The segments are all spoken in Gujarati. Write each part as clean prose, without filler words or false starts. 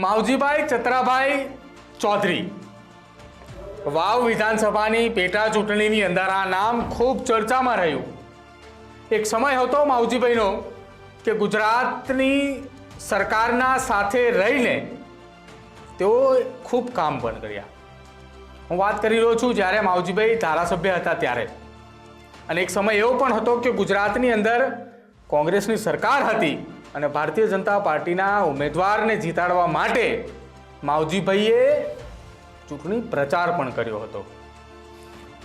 માવજીભાઈ ચતરાભાઈ ચૌધરી વાવ વિધાનસભાની પેટા ચૂંટણીની અંદર આ નામ ખૂબ ચર્ચામાં રહ્યું. એક સમય હતો માવજીભાઈનો કે ગુજરાતની સરકારના સાથે રહીને તેઓ ખૂબ કામ પણ કર્યા. હું વાત કરી રહ્યો છું જ્યારે માવજીભાઈ ધારાસભ્ય હતા ત્યારે. અને એક સમય એવો પણ હતો કે ગુજરાતની અંદર કોંગ્રેસની સરકાર હતી અને ભારતીય જનતા પાર્ટીના ઉમેદવારને જીતાડવા માટે માવજીભાઈએ ચૂંટણી પ્રચાર પણ કર્યો હતો.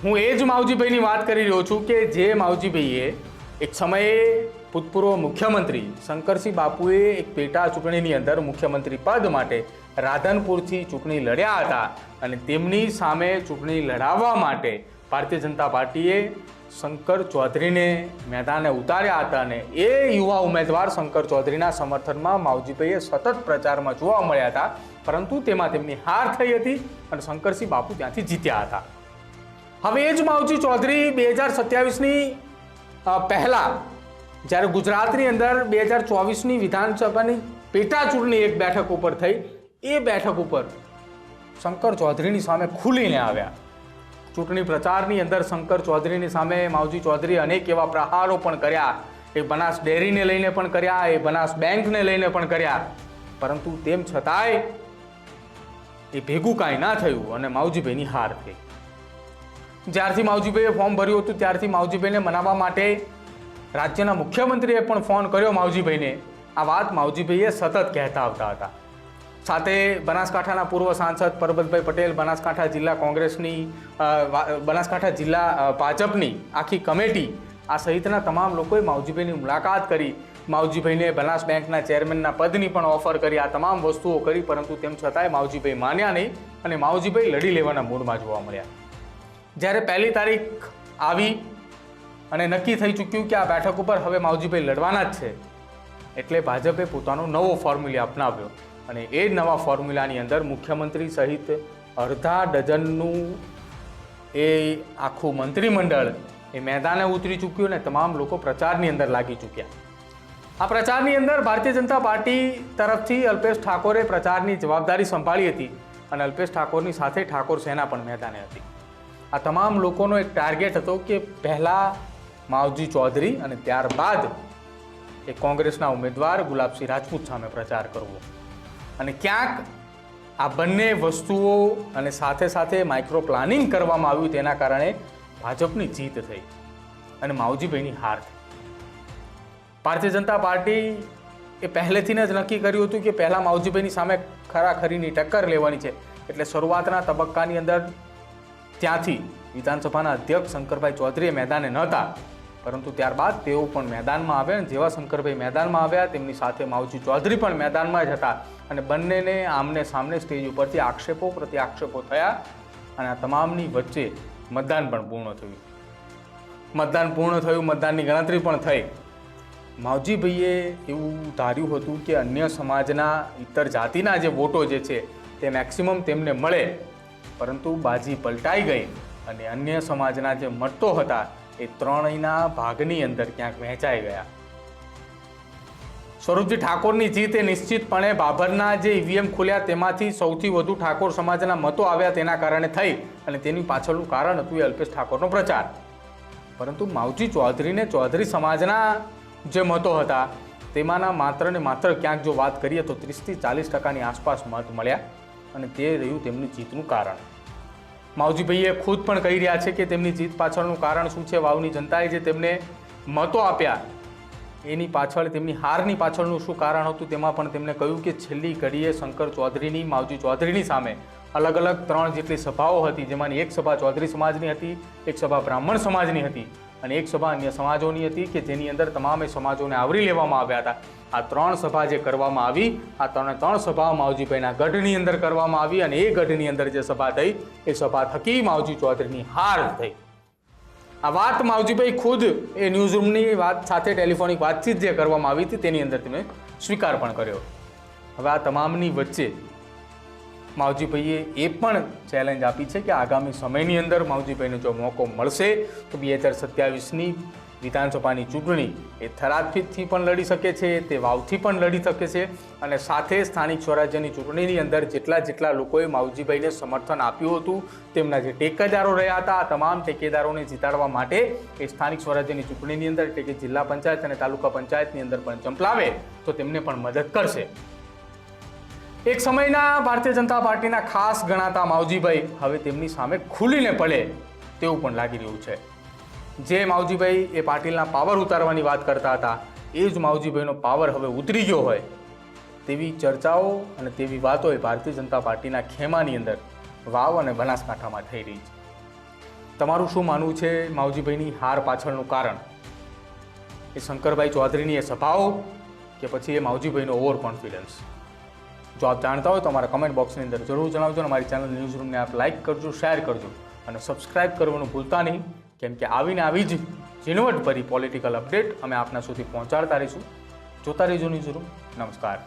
હું એ જ માવજીભાઈની વાત કરી રહ્યો છું કે જે માવજીભાઈએ એક સમયે ભૂતપૂર્વ મુખ્યમંત્રી શંકરસિંહ બાપુએ એક પેટા ચૂંટણીની અંદર મુખ્યમંત્રી પદ માટે રાધનપુરથી ચૂંટણી લડ્યા હતા અને તેમની સામે ચૂંટણી લડાવવા માટે ભારતીય જનતા પાર્ટીએ શંકર ચૌધરીને મેદાને ઉતાર્યા હતા અને એ યુવા ઉમેદવાર શંકર ચૌધરીના સમર્થનમાં માવજીભાઈએ સતત પ્રચારમાં જોવા મળ્યા હતા, પરંતુ તેમાં તેમની હાર થઈ હતી અને શંકરસિંહ બાપુ ત્યાંથી જીત્યા હતા. હવે એ જ માવજી ચૌધરી 2027ની પહેલા જ્યારે ગુજરાતની અંદર 2024ની વિધાનસભાની પેટા ચૂંટણી એક બેઠક ઉપર થઈ, એ બેઠક ઉપર શંકર ચૌધરીની સામે ખુલીને આવ્યા. ચૂંટણી પ્રચારની અંદર શંકર ચૌધરીની સામે માવજી ચૌધરી અનેક એવા પ્રહારો પણ કર્યા. એ બનાસ ડેરીને લઈને પણ કર્યા, એ બનાસ બેંકને લઈને પણ કર્યા, પરંતુ તેમ છતાંય એ ભેગું કાંઈ ના થયું અને માવજીભાઈની હાર થઈ. જ્યારથી માવજીભાઈએ ફોર્મ ભર્યું હતું ત્યારથી માવજીભાઈને મનાવવા માટે રાજ્યના મુખ્યમંત્રીએ પણ ફોન કર્યો માવજીભાઈને. આ વાત માવજીભાઈએ સતત કહેતા આવતા હતા. સાથે બનાસકાંઠાના પૂર્વ સાંસદ પરબતભાઈ પટેલ, બનાસકાંઠા જિલ્લા કોંગ્રેસની, બનાસકાંઠા જિલ્લા ભાજપની આખી કમિટી, આ સહિતના તમામ લોકોએ માવજીભાઈની મુલાકાત કરી. માવજીભાઈને બનાસ બેંકના ચેરમેનના પદની પણ ઓફર કરી. આ તમામ વસ્તુઓ કરી, પરંતુ તેમ છતાંય માવજીભાઈ માન્યા નહીં અને માવજીભાઈ લડી લેવાના મૂડમાં જોવા મળ્યા. જ્યારે 1 તારીખ આવી અને નક્કી થઈ ચૂક્યું કે આ બેઠક ઉપર હવે માવજીભાઈ લડવાના જ છે, એટલે ભાજપે પોતાનો નવો ફોર્મ્યુલા અપનાવ્યો અને એ નવા ફોર્મ્યુલાની અંદર મુખ્યમંત્રી સહિત અડધા ડઝનનું એ આખું મંત્રીમંડળ એ મેદાને ઉતરી ચૂક્યું અને તમામ લોકો પ્રચારની અંદર લાગી ચૂક્યા. આ પ્રચારની અંદર ભારતીય જનતા પાર્ટી તરફથી અલ્પેશ ઠાકોરે પ્રચારની જવાબદારી સંભાળી હતી અને અલ્પેશ ઠાકોરની સાથે ઠાકોર સેના પણ મેદાને હતી. આ તમામ લોકોનો એક ટાર્ગેટ હતો કે પહેલાં માવજી ચૌધરી અને ત્યારબાદ એ કોંગ્રેસના ઉમેદવાર ગુલાબસિંહ રાજપૂત સામે પ્રચાર કરવો. અને ક્યાંક આ બંને વસ્તુઓ અને સાથે સાથે માઇક્રો પ્લાનિંગ કરવામાં આવ્યું, તેના કારણે ભાજપની જીત થઈ અને માવજીભાઈની હાર થઈ. ભારતીય જનતા પાર્ટી એ પહેલેથી જ નક્કી કર્યું હતું કે પહેલાં માવજીભાઈની સામે ખરાખરીની ટક્કર લેવાની છે. એટલે શરૂઆતના તબક્કાની અંદર ત્યાંથી વિધાનસભાના અધ્યક્ષ શંકરભાઈ ચૌધરી મેદાને નહોતા, પરંતુ ત્યારબાદ તેઓ પણ મેદાનમાં આવ્યા. જેવા શંકરભાઈ મેદાનમાં આવ્યા તેમની સાથે માવજી ચૌધરી પણ મેદાનમાં જ હતા અને બંનેને આમને સામને સ્ટેજ ઉપરથી આક્ષેપો પ્રતિ આક્ષેપો થયા અને આ તમામની વચ્ચે મતદાન પણ પૂર્ણ થયું. મતદાનની ગણતરી પણ થઈ. માવજીભાઈએ એવું ધાર્યું હતું કે અન્ય સમાજના ઇતર જાતિના જે વોટો જે છે તે મેક્સિમમ તેમને મળે, પરંતુ બાજી પલટાઈ ગઈ અને અન્ય સમાજના જે મતો હતા એ 3ના ભાગની અંદર ક્યાંક વહેંચાઈ ગયા. સ્વરૂપજી ઠાકોરની જીત એ નિશ્ચિતપણે બાબરના જે ઈવીએમ ખોલ્યા તેમાંથી સૌથી વધુ ઠાકોર સમાજના મતો આવ્યા તેના કારણે થઈ અને તેની પાછળનું કારણ હતું એ અલ્પેશ ઠાકોરનો પ્રચાર. પરંતુ માવજી ચૌધરીને ચૌધરી સમાજના જે મતો હતા તેમાંના માત્ર ને માત્ર ક્યાંક જો વાત કરીએ તો 30થી 40% આસપાસ મત મળ્યા અને તે રહ્યું તેમની જીતનું કારણ. માવજીભાઈએ ખુદ પણ કહી રહ્યા છે કે તેમની જીત પાછળનું કારણ શું છે, વાવની જનતાએ જે તેમને મતો આપ્યા એની પાછળ, તેમની હારની પાછળનું શું કારણ હતું, તેમાં પણ તેમણે કહ્યું કે છેલ્લી ઘડીએ શંકર ચૌધરીની, માવજી ચૌધરીની સામે અલગ અલગ 3 જેટલી સભાઓ હતી, જેમાંની એક સભા ચૌધરી સમાજની હતી, એક સભા બ્રાહ્મણ સમાજની હતી અને એક સભા અન્ય સમાજોની હતી કે જેની અંદર તમામે સમાજોને આવરી લેવામાં આવ્યા હતા. આ 3 સભા જે કરવામાં આવી, આ 3 સભા માવજીભાઈના ગઢની અંદર કરવામાં આવી અને એ ગઢની અંદર જે સભા થઈ એ સભા થકી માવજી ચૌધરીની હાર થઈ. આ વાત માવજીભાઈ ખુદ એ ન્યૂઝરૂમની વાત સાથે ટેલિફોનિક વાતચીત જે કરવામાં આવી હતી તેની અંદર તેમણે સ્વીકાર પણ કર્યો. હવે આ તમામની વચ્ચે માવજીભાઈએ એ પણ ચેલેન્જ આપી છે કે આગામી સમયની અંદર માવજીભાઈને જો મોકો મળશે તો 2027ની વિધાનસભાની ચૂંટણી એ થરાદથી પણ લડી શકે છે, તે વાવથી પણ લડી શકે છે અને સાથે સ્થાનિક સ્વરાજ્યની ચૂંટણીની અંદર જેટલા લોકોએ માવજીભાઈને સમર્થન આપ્યું હતું, તેમના જે ટેકેદારો રહ્યા હતા, આ તમામ ટેકેદારોને જીતાડવા માટે એ સ્થાનિક સ્વરાજ્યની ચૂંટણીની અંદર એટલે કે જિલ્લા પંચાયત અને તાલુકા પંચાયતની અંદર પણ ચંપલાવે તો તેમને પણ મદદ કરશે. એક સમયના ભારતીય જનતા પાર્ટીના ખાસ ગણાતા માવજીભાઈ હવે તેમની સામે ખુલીને પડે તેવું પણ લાગી રહ્યું છે. જે માવજીભાઈ એ પાટીલના પાવર ઉતારવાની વાત કરતા હતા, એ જ માવજીભાઈનો પાવર હવે ઉતરી ગયો હોય તેવી ચર્ચાઓ અને તેવી વાતો એ ભારતીય જનતા પાર્ટીના ખેમાની અંદર વાવ અને બનાસકાંઠામાં થઈ રહી છે. તમારું શું માનવું છે માવજીભાઈની હાર પાછળનું કારણ? એ શંકરભાઈ ચૌધરીની એ સભાઓ કે પછી એ માવજીભાઈનો ઓવર કોન્ફિડન્સ? જો આપ જાણતા હોય તો અમારા કમેન્ટ બોક્સની અંદર જરૂર જણાવજો. અને અમારી ચેનલ ન્યૂઝ રૂમને આપ લાઇક કરજો, શેર કરજો અને સબસ્ક્રાઇબ કરવાનું ભૂલતા નહીં, કેમ કે આવીને આવી જ ઝીણવટભરી પોલિટિકલ અપડેટ અમે આપના સુધી પહોંચાડતા રહીશું. જોતા રહેજો ન્યૂઝ રૂમ. નમસ્કાર.